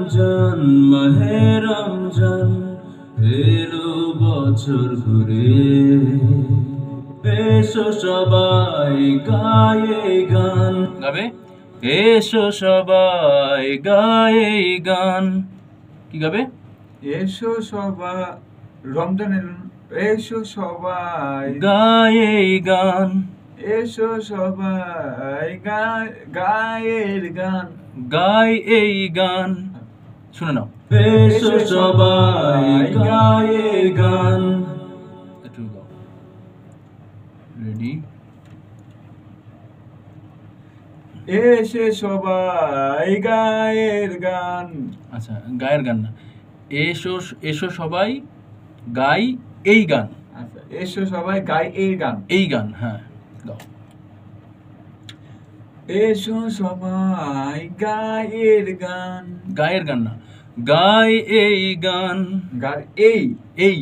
রমজান মাহে রমজান এলো বছর ঘুরে, এসো সবাই গায়ে গান গাবে, এসো সবাই গায়ে গান। কি গাবে? এসো সবাই রমজানের, এসো সবাই গায়ে গান, এসো সবাই গায়ের গান, গাই এই গান। শুনে নাও, এসো সবাই গায়ে গান। একটু গাও, রেডি? এসে সবাই গায়ের গান। আচ্ছা, গায়ের গান না, এসো এসো সবাই গাই এই গান। আচ্ছা, এসো সবাই গাই এই গান। এই গান, হ্যাঁ গাও। এসো সবাই গায়ের গান। গায়ের গান না, গাই এই গান। গার এই এই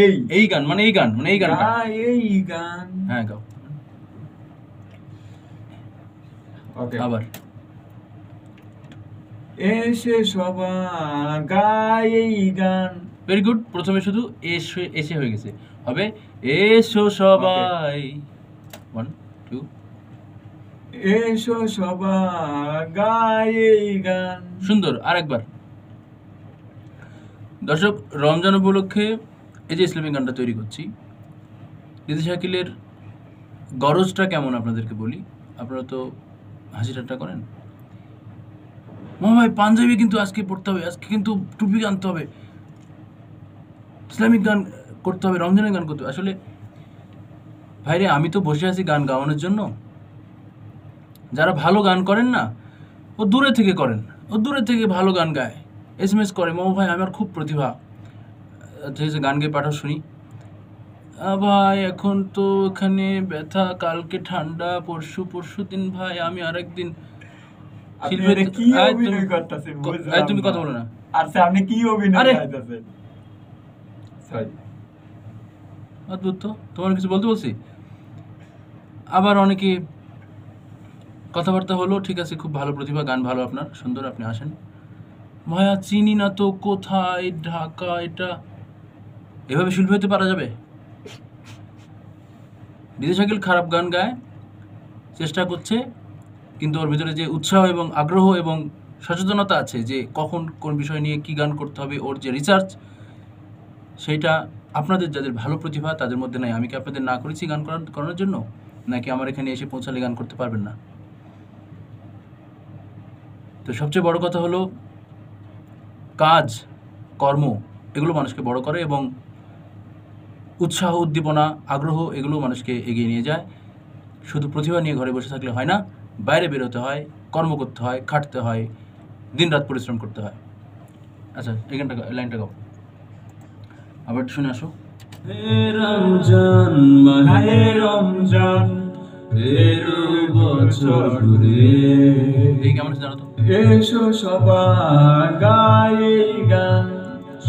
এই এই গান মানে এই গান মানে এই গান। গাই এই গান। হ্যাঁ গাও। ওকে, আবার এসে সবাই গাই এই গান। Very good. প্রথমে শুধু এসে এসে হয়ে গেছে, হবে এসো সবাই। 1 2 এসো সবাই গাই এই গান। সুন্দর। আরেকবার। দর্শক, রমজান উপলক্ষে এই যে ইসলামিক গানটা তৈরি করছি, দিদি শাকিলের গরজটা কেমন আপনাদেরকে বলি। আপনারা তো হাসি ঠাট্টা করেন, মামা ভাই পাঞ্জাবি কিন্তু আজকে পড়তে হবে, আজকে কিন্তু টুপি আনতে হবে, ইসলামিক গান করতে হবে, রমজানের গান করতে হবে। আসলে ভাইরে, আমি তো বসে আছি গান গাওয়ানোর জন্য। যারা ভালো গান করেন না, ও দূরে থেকে করেন, ও দূরে থেকে ভালো গান গায়, SMS করে, মামা ভাই আমার খুব প্রতিভা, ঠিক আছে গান গেয়ে পাঠাও শুনি। ভাই এখন তো এখানে ব্যথা, কালকে ঠান্ডা, পরশু দিন ভাই আমি আরেকদিন। আপনি এটা কি অভিনয় করতেছেন বুঝলাম তুমি না। কথা বলো না। আচ্ছা, আপনি কি অভিনয় আরে! করতেছেন? সরি। অদ্ভুত তো, তোমার কিছু বলতে বলছি। আবার অনেকে কথাবার্তা হলো, ঠিক আছে খুব ভালো প্রতিভা, গান ভালো আপনার, সুন্দর, আপনি আসেন। ভাইয়া চিনি না তো, কোথায়, ঢাকা, এটা এভাবে শিল্পী হতে পারা যাবে? দিদি শাকিল খারাপ গান গায়, চেষ্টা করছে, কিন্তু ওর ভিতরে যে উৎসাহ এবং আগ্রহ এবং সচেতনতা আছে যে কখন কোন বিষয় নিয়ে কী গান করতে হবে, ওর যে রিসার্চ, সেইটা আপনাদের যাদের ভালো প্রতিভা তাদের মধ্যে নাই। আমি কি আপনাদের না করেছি গান করানোর জন্য? নাকি আমার এখানে এসে পৌঁছালে গান করতে পারবেন না? তো সবচেয়ে বড় কথা হলো কাজ, কর্ম, এগুলো মানুষকে বড় করে এবং উৎসাহ, উদ্দীপনা, আগ্রহ, এগুলো মানুষকে এগিয়ে নিয়ে যায়। শুধু প্রতিভা নিয়ে ঘরে বসে থাকলে হয় না, বাইরে বেরোতে হয়, কর্ম করতে হয়, খাটতে হয়, দিনরাত পরিশ্রম করতে হয়। আচ্ছা, এখানটা লাইনটা গাও, আবার একটু শুনে আসো। হে রমজান মাহে রমজান এলো বছর ঘুরে, এই কেমন আছে জানো তো? এসো সবাই গাই এই গান।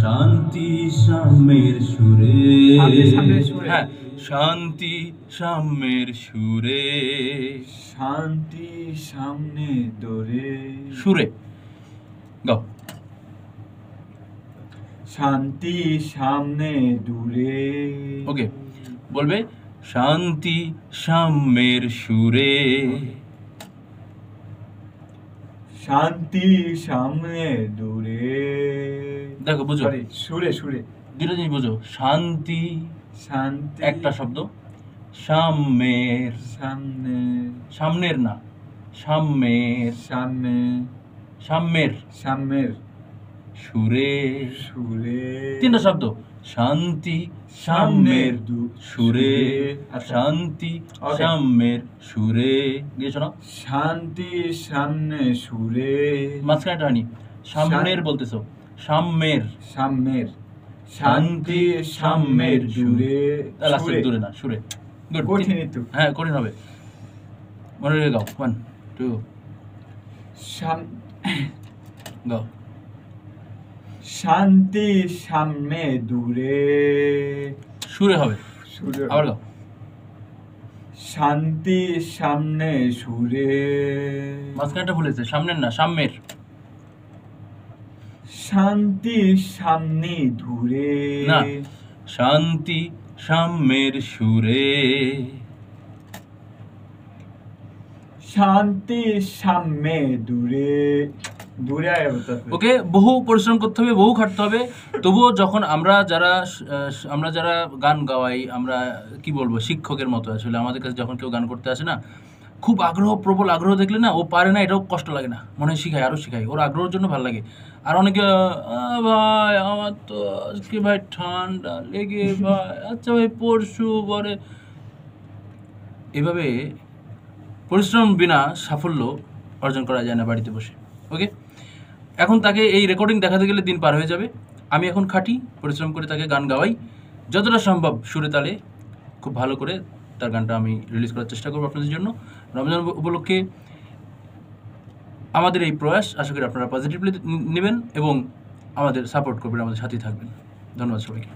শান্তি সাম্যের সুরে, সামনের সুরে। হ্যাঁ, শান্তি সাম্যের সুরে, শান্তি সামনে দূরে। সুরে গাও। শান্তি সামনে দূরে। ওকে, বলবে শান্তি সাম্যের সুরে। শান্তি সামনে দূরে। দেখো বুঝো, সরি, সুরে সুরে। দুটো জিনিস বুঝো, শান্তি শান্তি একটা শব্দ, সাম্যের, সামনে, সামনের না, সাম্যের, সামনে, সাম্যের সামনের সুরে, সুরে। তিনটা শব্দ, শান্তি সাম্যের সুরে, আচ্ছা। শান্তি Okay. সাম্যের সুরে, গিয়েছো না? শান্তি সামনে সুরে। মাঝখানেটা হয়নি, সামনের বলতেছো, সাম্যের, সাম্যের, শান্তি সাম্যের সুরে। লাস্টের দূরে না, সুরে। গুড। কঠিন একটু। হ্যাঁ, কঠিন হবে, মনে রেখে গাও। 1 2 গাও। শান্তি সামনে দূরে। সুরে হবে, সুরে। আবার গাও। শান্তি সামনে সুরে। মাঝখানটা ভুলেছে, সামনের না, সাম্যের, শান্তি সামনে দূরে না, শান্তি সাম্যের সুরে, শান্তি সামনে দূরে দূরে আয় বলতেছে। ওকে, বহু পরিশ্রম করতে হবে, বহু খাটতে হবে। তবুও যখন আমরা যারা গান গাওয়াই, আমরা কি বলবো, শিক্ষকের মতো আসলে আমাদের কাছে যখন কেউ গান করতে আসে না, খুব আগ্রহ, প্রবল আগ্রহ দেখলে না, ও পারে না এটাও কষ্ট লাগে না, মনে হয় শিখাই, আরও শিখাই, ওর আগ্রহের জন্য ভালো লাগে। আর অনেকে ভাই আমার তো আজকে ভাই ঠান্ডা লেগে ভাই, আচ্ছা ভাই পরশু পরে, এভাবে পরিশ্রম বিনা সাফল্য অর্জন করা যায় না বাড়িতে বসে। ওকে, এখন তাকে এই রেকর্ডিং দেখাতে গেলে দিন পার হয়ে যাবে। আমি এখন খাটি, পরিশ্রম করে তাকে গান গাওয়াই, যতটা সম্ভব সুরে তালে খুব ভালো করে তার গানটা আমি রিলিজ করার চেষ্টা করবো আপনাদের জন্য। রমজান উপলক্ষে আমাদের এই প্রয়াস আশা করি আপনারা পজিটিভলি নেবেন এবং আমাদের সাপোর্ট করবেন, আমাদের সাথেই থাকবেন। ধন্যবাদ সবাইকে।